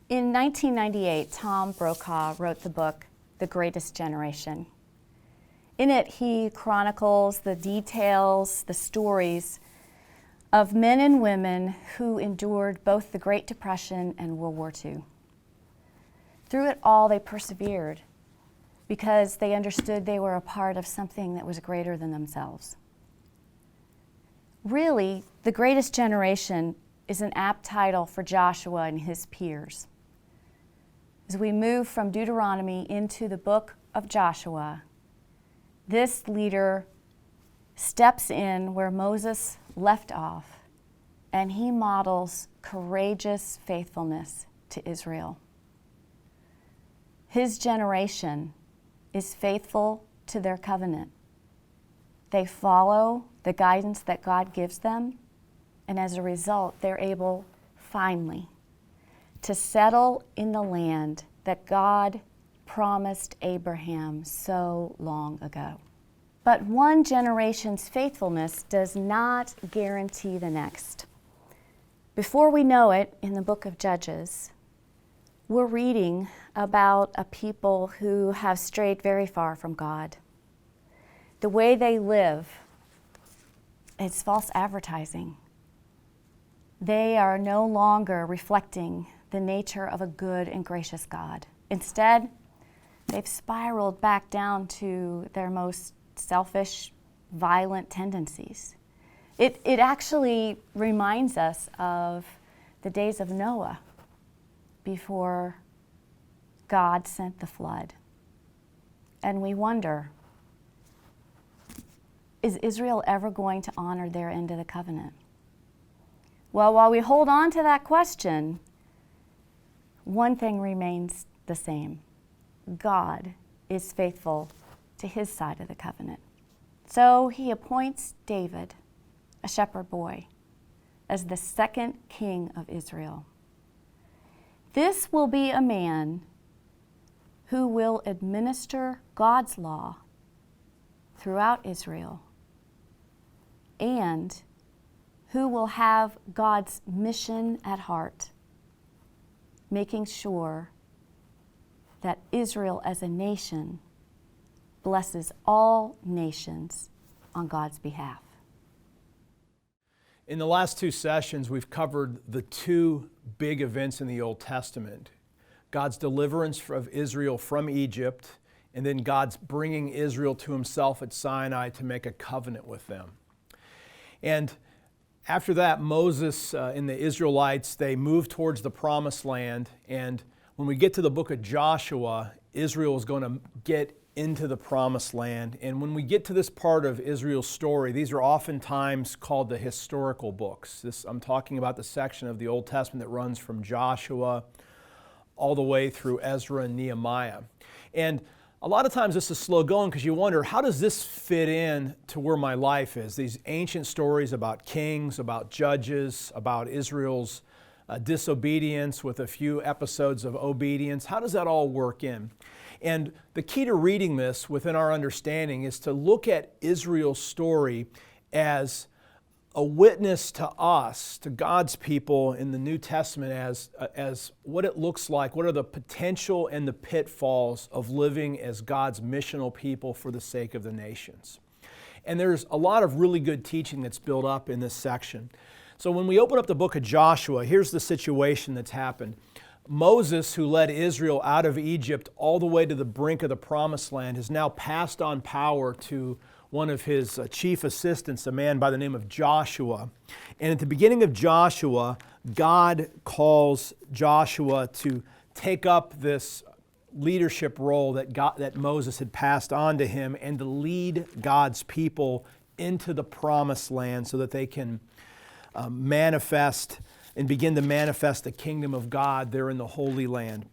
In 1998, Tom Brokaw wrote the book, The Greatest Generation. In it, he chronicles the details, the stories of men and women who endured both the Great Depression and World War II. Through it all, they persevered because they understood they were a part of something that was greater than themselves. Really, The Greatest Generation is an apt title for Joshua and his peers. As we move from Deuteronomy into the book of Joshua, this leader steps in where Moses left off, and he models courageous faithfulness to Israel. His generation is faithful to their covenant. They follow the guidance that God gives them, and as a result, they're able, finally, to settle in the land that God promised Abraham so long ago. But one generation's faithfulness does not guarantee the next. Before we know it, in the book of Judges, we're reading about a people who have strayed very far from God. The way they live is false advertising. They are no longer reflecting the nature of a good and gracious God. Instead, they've spiraled back down to their most selfish, violent tendencies. It actually reminds us of the days of Noah before God sent the flood. And we wonder, is Israel ever going to honor their end of the covenant? Well, while we hold on to that question, one thing remains the same. God is faithful to his side of the covenant. So he appoints David, a shepherd boy, as the second king of Israel. This will be a man who will administer God's law throughout Israel and who will have God's mission at heart, making sure that Israel as a nation blesses all nations on God's behalf. In the last two sessions, we've covered the two big events in the Old Testament: God's deliverance of Israel from Egypt, and then God's bringing Israel to himself at Sinai to make a covenant with them. And after that, Moses and the Israelites, they moved towards the Promised Land. And when we get to the book of Joshua, Israel is going to get into the Promised Land. And when we get to this part of Israel's story, these are oftentimes called the historical books. I'm talking about the section of the Old Testament that runs from Joshua all the way through Ezra and Nehemiah. And a lot of times this is slow going because you wonder, how does this fit in to where my life is? These ancient stories about kings, about judges, about Israel's disobedience with a few episodes of obedience. How does that all work in? And the key to reading this within our understanding is to look at Israel's story as a witness to us, to God's people in the New Testament, as what it looks like, what are the potential and the pitfalls of living as God's missional people for the sake of the nations. And there's a lot of really good teaching that's built up in this section. So when we open up the book of Joshua, here's the situation that's happened. Moses, who led Israel out of Egypt all the way to the brink of the Promised Land, has now passed on power to one of his chief assistants, a man by the name of Joshua. And at the beginning of Joshua, God calls Joshua to take up this leadership role that Moses had passed on to him and to lead God's people into the Promised Land so that they can manifest and begin to manifest the kingdom of God there in the Holy Land.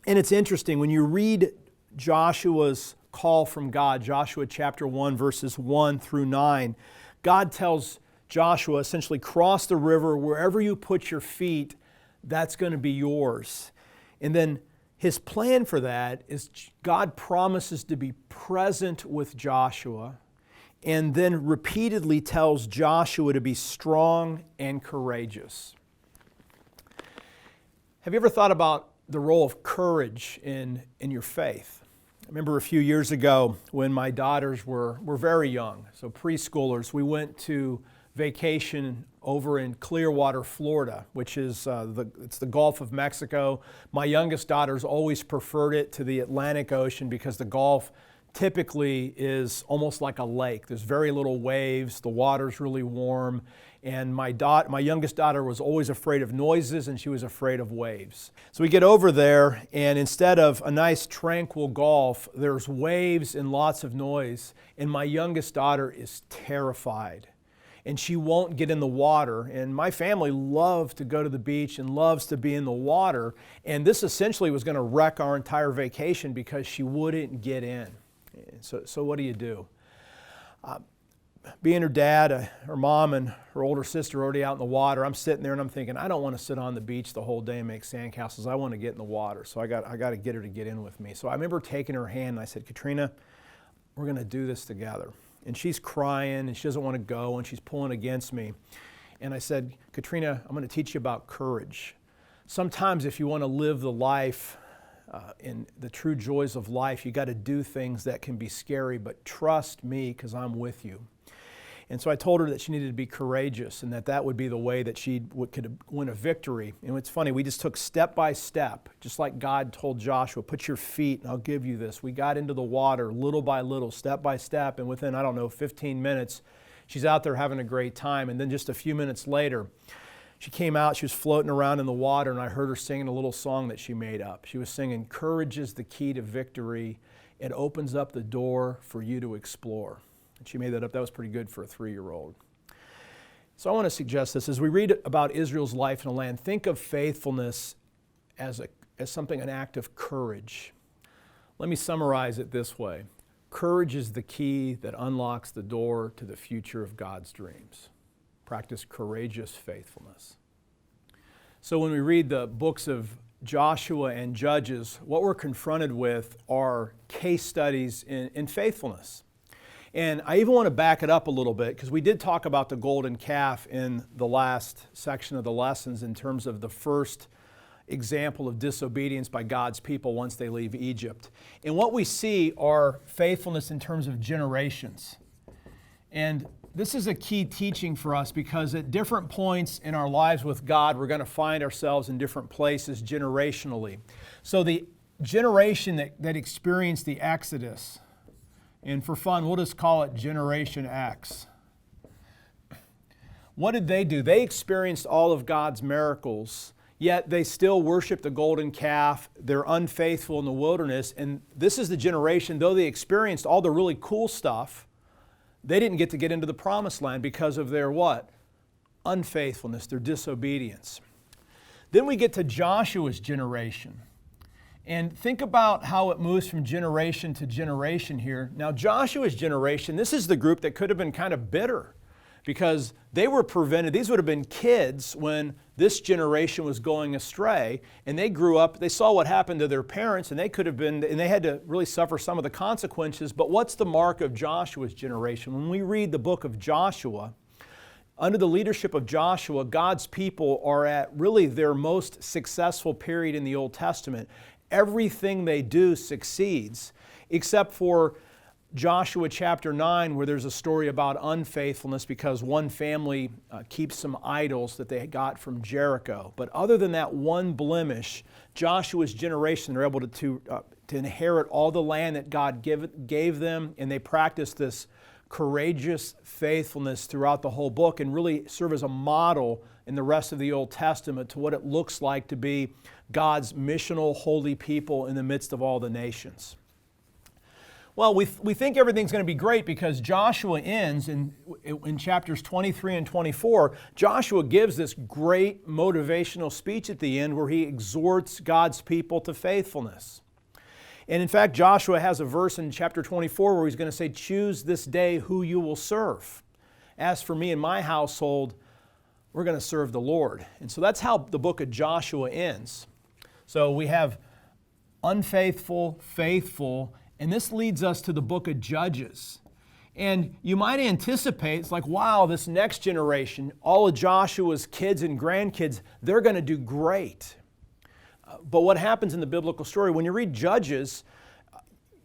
And it's interesting, when you read Joshua's call from God, Joshua chapter 1, verses 1 through 9, God tells Joshua, essentially, cross the river, wherever you put your feet, that's going to be yours. And then his plan for that is God promises to be present with Joshua, and then repeatedly tells Joshua to be strong and courageous. Have you ever thought about the role of courage in your faith? I remember a few years ago when my daughters were very young, so preschoolers, we went to vacation over in Clearwater, Florida, which is it's the Gulf of Mexico. My youngest daughter's always preferred it to the Atlantic Ocean because the Gulf typically is almost like a lake. There's very little waves, the water's really warm, and my youngest daughter was always afraid of noises and she was afraid of waves. So we get over there, and instead of a nice tranquil Gulf, there's waves and lots of noise, and my youngest daughter is terrified. And she won't get in the water. And my family loves to go to the beach and loves to be in the water. And this essentially was going to wreck our entire vacation because she wouldn't get in. So what do? Being her dad, her mom, and her older sister already out in the water, I'm sitting there and I'm thinking, I don't want to sit on the beach the whole day and make sandcastles. I want to get in the water. So I got to get her to get in with me. So I remember taking her hand and I said, Katrina, we're going to do this together. And she's crying and she doesn't want to go and she's pulling against me. And I said, Katrina, I'm going to teach you about courage. Sometimes if you want to live the life in the true joys of life, you got to do things that can be scary, but trust me because I'm with you. And so I told her that she needed to be courageous and that would be the way that she could win a victory. And it's funny, we just took step by step, just like God told Joshua, put your feet and I'll give you this. We got into the water little by little, step by step, and within, 15 minutes, she's out there having a great time. And then just a few minutes later, she came out, she was floating around in the water, and I heard her singing a little song that she made up. She was singing, "Courage is the key to victory. It opens up the door for you to explore." And she made that up. That was pretty good for a 3-year-old. So I want to suggest this. As we read about Israel's life in the land, think of faithfulness as something, an act of courage. Let me summarize it this way. Courage is the key that unlocks the door to the future of God's dreams. Practice courageous faithfulness. So when we read the books of Joshua and Judges, what we're confronted with are case studies in faithfulness. And I even want to back it up a little bit because we did talk about the golden calf in the last section of the lessons in terms of the first example of disobedience by God's people once they leave Egypt. And what we see are faithfulness in terms of generations. And this is a key teaching for us because at different points in our lives with God, we're going to find ourselves in different places generationally. So the generation that experienced the Exodus, and for fun, we'll just call it Generation X. What did they do? They experienced all of God's miracles, yet they still worshiped the golden calf. They're unfaithful in the wilderness. And this is the generation, though they experienced all the really cool stuff, they didn't get into the promised land because of their what? Unfaithfulness, their disobedience. Then we get to Joshua's generation. And think about how it moves from generation to generation here. Now, Joshua's generation, this is the group that could have been kind of bitter because they were prevented. These would have been kids when this generation was going astray, and they grew up, they saw what happened to their parents, and they had to really suffer some of the consequences. But what's the mark of Joshua's generation? When we read the book of Joshua, under the leadership of Joshua, God's people are at really their most successful period in the Old Testament. Everything they do succeeds, except for Joshua chapter 9, where there's a story about unfaithfulness because one family keeps some idols that they got from Jericho. But other than that one blemish, Joshua's generation are able to inherit all the land that God gave them, and they practice this courageous faithfulness throughout the whole book and really serve as a model in the rest of the Old Testament to what it looks like to be God's missional, holy people in the midst of all the nations. Well, we think everything's going to be great because Joshua ends in chapters 23 and 24. Joshua gives this great motivational speech at the end where he exhorts God's people to faithfulness. And in fact, Joshua has a verse in chapter 24 where he's going to say, "Choose this day who you will serve. As for me and my household, we're going to serve the Lord." And so that's how the book of Joshua ends. So we have unfaithful, faithful, and this leads us to the book of Judges. And you might anticipate, it's like, wow, this next generation, all of Joshua's kids and grandkids, they're going to do great. But what happens in the biblical story, when you read Judges,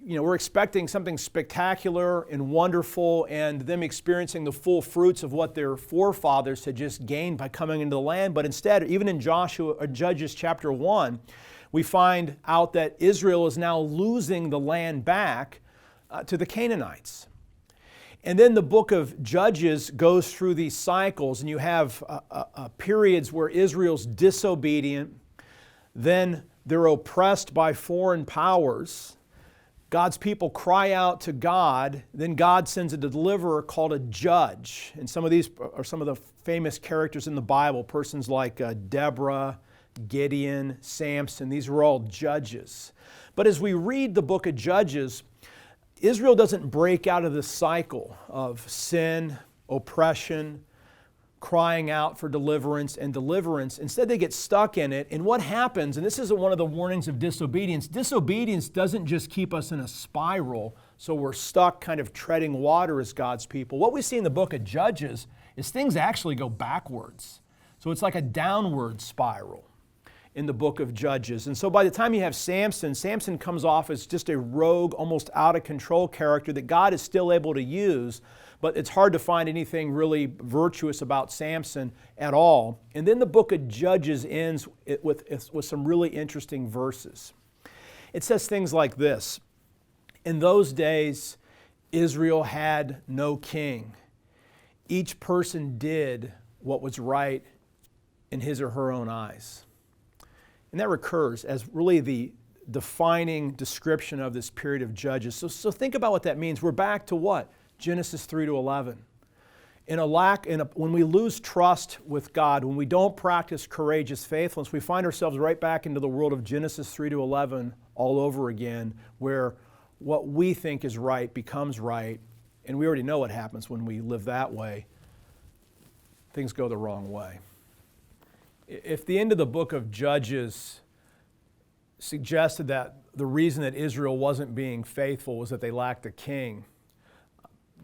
we're expecting something spectacular and wonderful and them experiencing the full fruits of what their forefathers had just gained by coming into the land. But instead, even in Judges chapter 1, we find out that Israel is now losing the land back to the Canaanites. And then the book of Judges goes through these cycles, and you have periods where Israel's disobedient, then they're oppressed by foreign powers. God's people cry out to God, then God sends a deliverer called a judge. And some of these are some of the famous characters in the Bible, persons like Deborah, Gideon, Samson. These were all judges. But as we read the book of Judges, Israel doesn't break out of the cycle of sin, oppression, crying out for deliverance and deliverance. Instead, they get stuck in it. And what happens, and this is one of the warnings of disobedience, disobedience doesn't just keep us in a spiral, so we're stuck kind of treading water as God's people. What we see in the book of Judges is things actually go backwards. So it's like a downward spiral in the book of Judges. And so by the time you have Samson, Samson comes off as just a rogue, almost out of control character that God is still able to use, but it's hard to find anything really virtuous about Samson at all. And then the book of Judges ends with some really interesting verses. It says things like this: "In those days, Israel had no king. Each person did what was right in his or her own eyes." And that recurs as really the defining description of this period of Judges. So think about what that means. We're back to what? Genesis 3 to 11. When we lose trust with God, when we don't practice courageous faithfulness, we find ourselves right back into the world of Genesis 3 to 11 all over again, where what we think is right becomes right. And we already know what happens when we live that way. Things go the wrong way. If the end of the book of Judges suggested that the reason that Israel wasn't being faithful was that they lacked a king,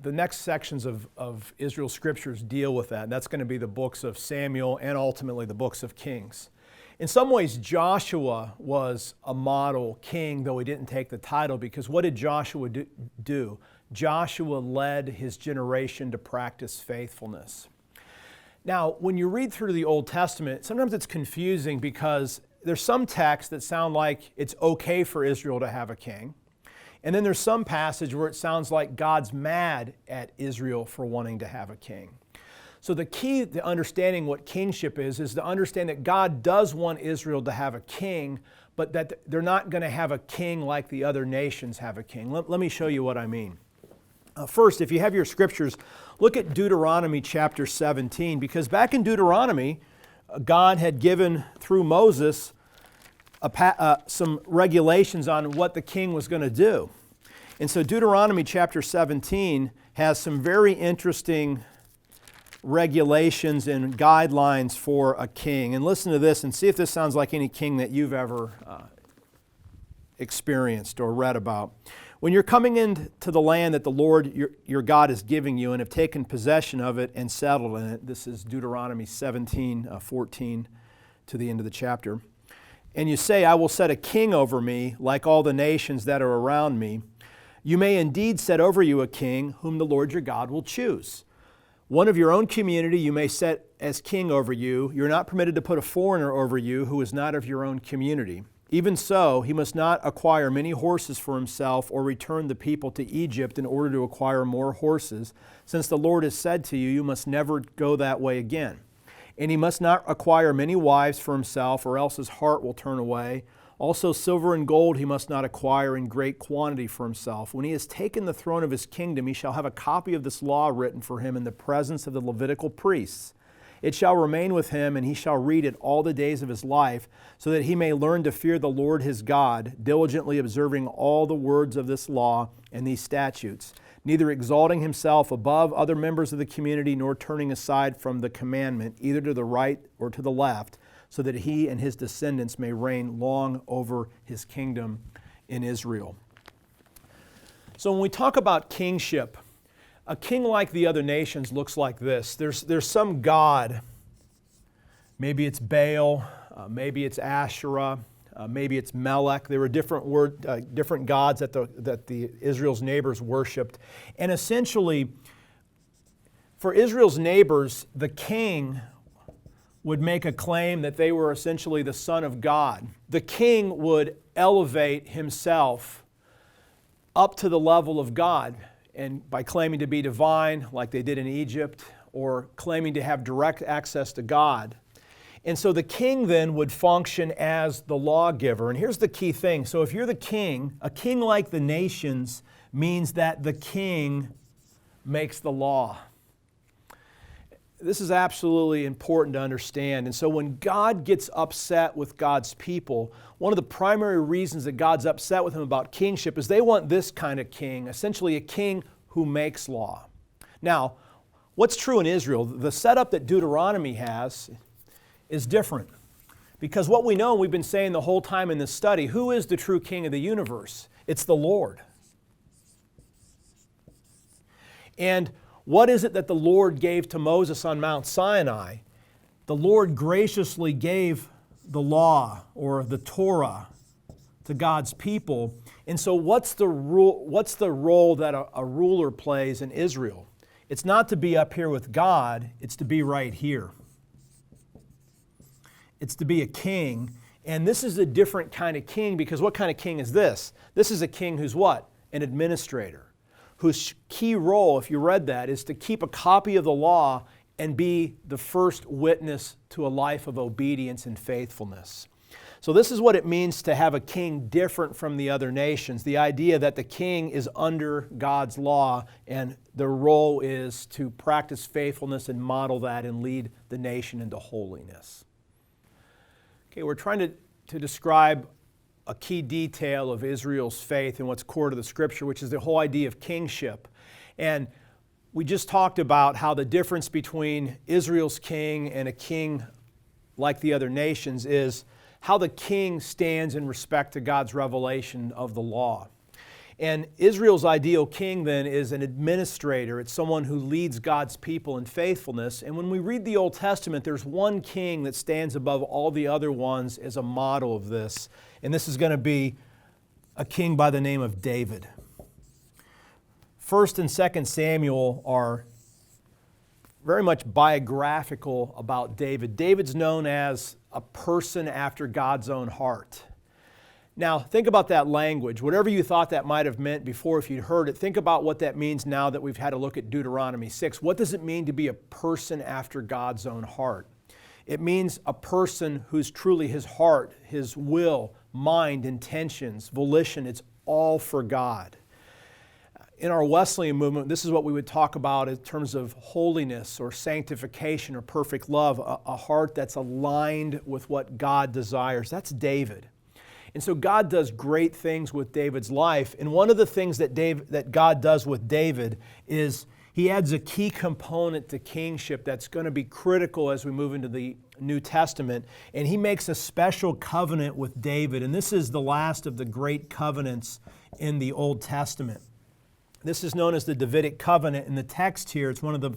the next sections of Israel's scriptures deal with that. And that's going to be the books of Samuel and ultimately the books of Kings. In some ways, Joshua was a model king, though he didn't take the title, because what did Joshua do? Joshua led his generation to practice faithfulness. Now, when you read through the Old Testament, sometimes it's confusing because there's some texts that sound like it's okay for Israel to have a king. And then there's some passage where it sounds like God's mad at Israel for wanting to have a king. So the key to understanding what kingship is to understand that God does want Israel to have a king, but that they're not going to have a king like the other nations have a king. Let me show you what I mean. First, if you have your scriptures, look at Deuteronomy chapter 17, because back in Deuteronomy, God had given through Moses some regulations on what the king was going to do. And so Deuteronomy chapter 17 has some very interesting regulations and guidelines for a king. And listen to this and see if this sounds like any king that you've ever experienced or read about. When you're coming into the land that the Lord your God is giving you and have taken possession of it and settled in it, this is Deuteronomy 17:14 to the end of the chapter. And you say, "I will set a king over me like all the nations that are around me." You may indeed set over you a king whom the Lord your God will choose. One of your own community you may set as king over you. You're not permitted to put a foreigner over you who is not of your own community. Even so, he must not acquire many horses for himself or return the people to Egypt in order to acquire more horses, since the Lord has said to you, you must never go that way again. And he must not acquire many wives for himself, or else his heart will turn away. Also silver and gold he must not acquire in great quantity for himself. When he has taken the throne of his kingdom, he shall have a copy of this law written for him in the presence of the Levitical priests. It shall remain with him, and he shall read it all the days of his life, so that he may learn to fear the Lord his God, diligently observing all the words of this law and these statutes, neither exalting himself above other members of the community, nor turning aside from the commandment, either to the right or to the left, so that he and his descendants may reign long over his kingdom in Israel. So when we talk about kingship, a king like the other nations looks like this. There's some god. Maybe it's Baal, maybe it's Asherah, maybe it's Melech. There were different gods that the Israel's neighbors worshipped. And essentially, for Israel's neighbors, the king would make a claim that they were essentially the son of God. The king would elevate himself up to the level of God, and by claiming to be divine, like they did in Egypt, or claiming to have direct access to God. And so the king then would function as the lawgiver. And here's the key thing. So if you're the king, a king like the nations means that the king makes the law. This is absolutely important to understand. And so when God gets upset with God's people, one of the primary reasons that God's upset with them about kingship is they want this kind of king, essentially a king who makes law. Now, what's true in Israel, the setup that Deuteronomy has is different. Because what we know, and we've been saying the whole time in this study, who is the true king of the universe? It's the Lord. And what is it that the Lord gave to Moses on Mount Sinai? The Lord graciously gave the law, or the Torah, to God's people. And so what's the role that a ruler plays in Israel? It's not to be up here with God, it's to be right here. It's to be a king. And this is a different kind of king, because what kind of king is this? This is a king who's what? An administrator, whose key role, if you read that, is to keep a copy of the law and be the first witness to a life of obedience and faithfulness. So this is what it means to have a king different from the other nations. The idea that the king is under God's law and their role is to practice faithfulness and model that and lead the nation into holiness. Okay, we're trying to describe a key detail of Israel's faith and what's core to the Scripture, which is the whole idea of kingship. And we just talked about how the difference between Israel's king and a king like the other nations is how the king stands in respect to God's revelation of the law. And Israel's ideal king then is an administrator. It's someone who leads God's people in faithfulness. And when we read the Old Testament, there's one king that stands above all the other ones as a model of this. And this is going to be a king by the name of David. 1st and 2nd Samuel are very much biographical about David. David's known as a person after God's own heart. Now, think about that language. Whatever you thought that might have meant before, if you'd heard it, think about what that means now that we've had a look at Deuteronomy 6. What does it mean to be a person after God's own heart? It means a person who's truly his heart, his will, mind, intentions, volition, it's all for God. In our Wesleyan movement, this is what we would talk about in terms of holiness or sanctification or perfect love, a heart that's aligned with what God desires. That's David. And so God does great things with David's life. And one of the things that God does with David is he adds a key component to kingship that's going to be critical as we move into the New Testament. And he makes a special covenant with David. And this is the last of the great covenants in the Old Testament. This is known as the Davidic covenant. In the text here, it's one of the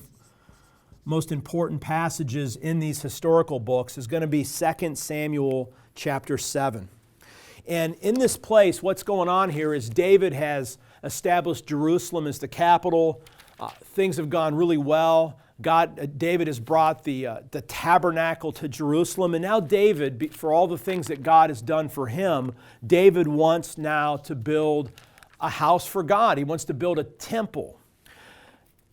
most important passages in these historical books, is going to be 2 Samuel chapter 7. And in this place, what's going on here is David has established Jerusalem as the capital. Things have gone really well. David has brought the tabernacle to Jerusalem. And now David, for all the things that God has done for him, David wants now to build a house for God. He wants to build a temple.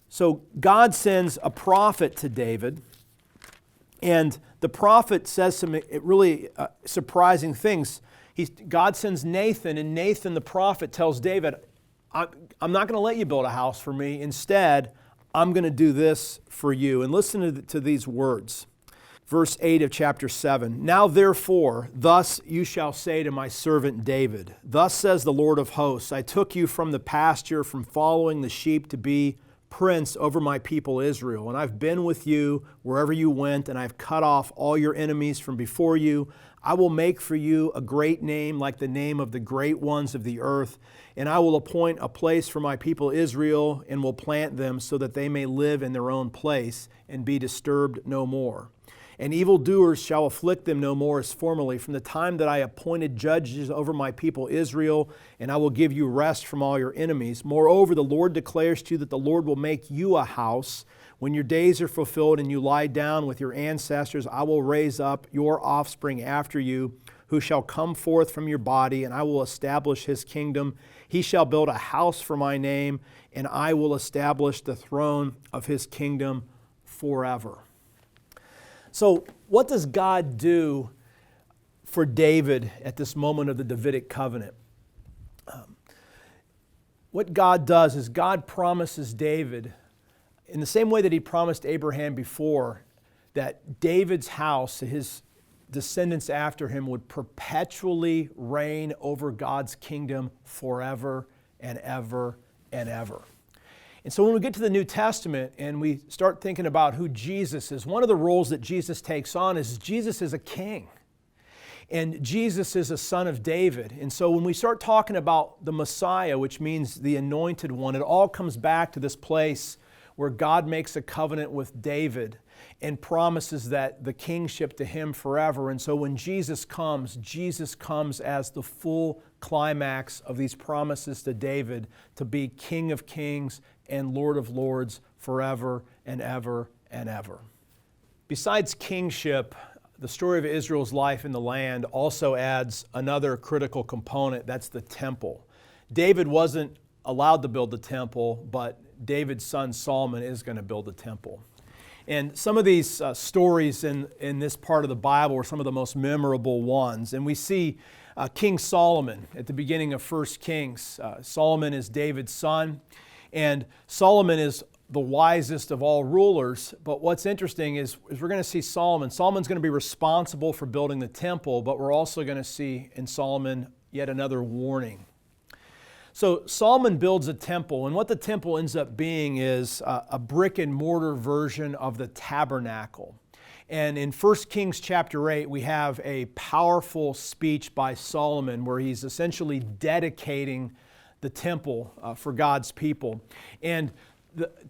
So God sends a prophet to David. And the prophet says some really surprising things. God sends Nathan, and Nathan the prophet tells David, I'm not going to let you build a house for me. Instead, I'm going to do this for you. And listen to these words. Verse 8 of chapter 7. Now therefore, thus you shall say to my servant David, thus says the Lord of hosts, I took you from the pasture, from following the sheep, to be prince over my people Israel. And I've been with you wherever you went, and I've cut off all your enemies from before you. I will make for you a great name like the name of the great ones of the earth, and I will appoint a place for my people Israel and will plant them so that they may live in their own place and be disturbed no more. And evildoers shall afflict them no more as formerly, from the time that I appointed judges over my people Israel, and I will give you rest from all your enemies. Moreover, the Lord declares to you that the Lord will make you a house. When your days are fulfilled and you lie down with your ancestors, I will raise up your offspring after you, who shall come forth from your body, and I will establish his kingdom. He shall build a house for my name, and I will establish the throne of his kingdom forever. So, what does God do for David at this moment of the Davidic covenant? What God does is God promises David, in the same way that he promised Abraham before, that David's house, his descendants after him, would perpetually reign over God's kingdom forever and ever and ever. And so when we get to the New Testament and we start thinking about who Jesus is, one of the roles that Jesus takes on is Jesus is a king. And Jesus is a son of David. And so when we start talking about the Messiah, which means the anointed one, it all comes back to this place where God makes a covenant with David and promises that the kingship to him forever. And so when Jesus comes as the full climax of these promises to David to be King of kings and Lord of lords forever and ever and ever. Besides kingship, the story of Israel's life in the land also adds another critical component. That's the temple. David wasn't allowed to build the temple, but David's son Solomon is going to build the temple. And some of these stories in this part of the Bible are some of the most memorable ones. And we see King Solomon at the beginning of 1 Kings. Solomon is David's son, and Solomon is the wisest of all rulers. But what's interesting is we're going to see Solomon's going to be responsible for building the temple, but we're also going to see in Solomon yet another warning. So Solomon builds a temple, and what the temple ends up being is a brick and mortar version of the tabernacle. And in 1 Kings chapter 8, we have a powerful speech by Solomon where he's essentially dedicating the temple for God's people. And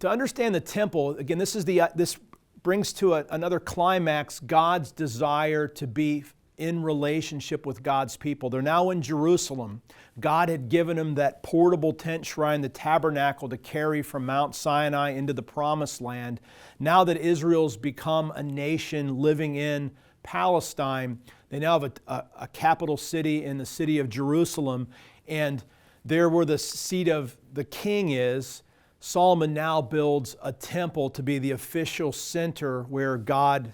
to understand the temple, again, this brings to another climax God's desire to be in relationship with God's people. They're now in Jerusalem. God had given them that portable tent shrine, the tabernacle, to carry from Mount Sinai into the Promised Land. Now that Israel's become a nation living in Palestine, they now have a capital city in the city of Jerusalem, and there where the seat of the king is, Solomon now builds a temple to be the official center where God's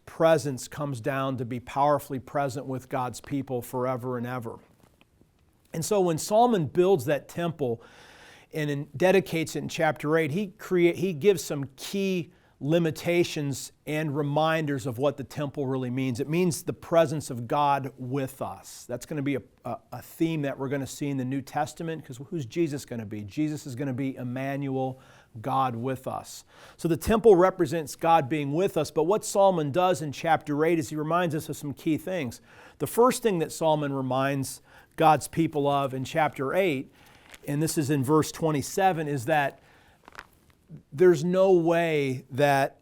presence comes down to be powerfully present with God's people forever and ever. And so when Solomon builds that temple and dedicates it in chapter 8, he gives some key limitations and reminders of what the temple really means. It means the presence of God with us. That's going to be a theme that we're going to see in the New Testament, because who's Jesus going to be? Jesus is going to be Emmanuel, God with us. So the temple represents God being with us, but what Solomon does in chapter 8 is he reminds us of some key things. The first thing that Solomon reminds God's people of in chapter 8, and this is in verse 27, is that there's no way that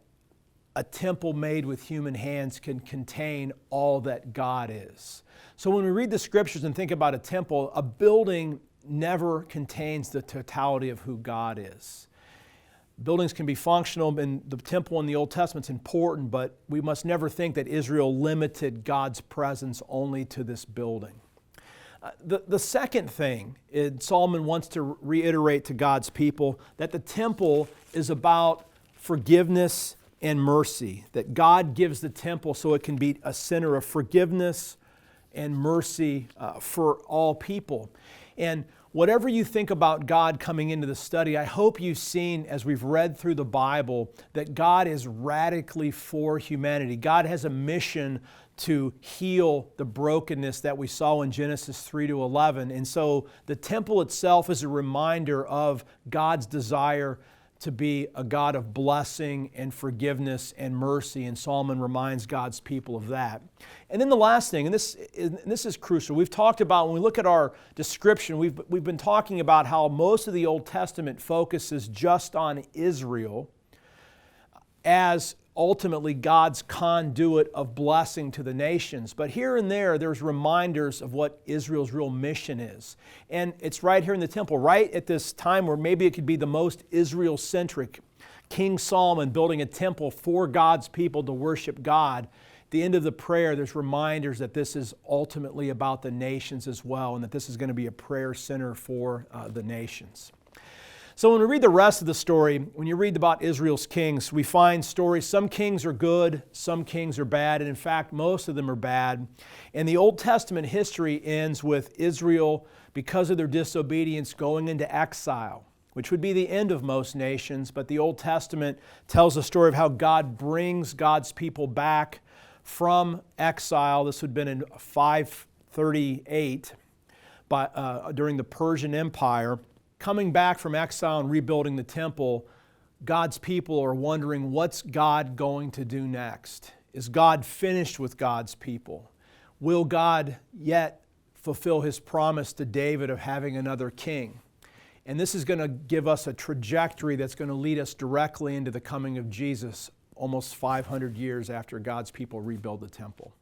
a temple made with human hands can contain all that God is. So when we read the scriptures and think about a temple, a building never contains the totality of who God is. Buildings can be functional, and the temple in the Old Testament is important, but we must never think that Israel limited God's presence only to this building. The second thing is Solomon wants to reiterate to God's people that the temple is about forgiveness and mercy, that God gives the temple so it can be a center of forgiveness and mercy for all people. And whatever you think about God coming into the study, I hope you've seen as we've read through the Bible that God is radically for humanity. God has a mission to heal the brokenness that we saw in Genesis 3-11. And so the temple itself is a reminder of God's desire to be a God of blessing and forgiveness and mercy, and Solomon reminds God's people of that. And then the last thing, and this is crucial, we've talked about, when we look at our description, we've been talking about how most of the Old Testament focuses just on Israel. as ultimately God's conduit of blessing to the nations. But here and there, there's reminders of what Israel's real mission is. And it's right here in the temple, right at this time where maybe it could be the most Israel-centric. King Solomon building a temple for God's people to worship God. At the end of the prayer, there's reminders that this is ultimately about the nations as well, and that this is going to be a prayer center for the nations. So when we read the rest of the story, when you read about Israel's kings, we find stories. Some kings are good, some kings are bad, and in fact, most of them are bad. And the Old Testament history ends with Israel, because of their disobedience, going into exile, which would be the end of most nations. But the Old Testament tells the story of how God brings God's people back from exile. This would have been in 538 during the Persian Empire. Coming back from exile and rebuilding the temple, God's people are wondering, what's God going to do next? Is God finished with God's people? Will God yet fulfill His promise to David of having another king? And this is going to give us a trajectory that's going to lead us directly into the coming of Jesus almost 500 years after God's people rebuild the temple.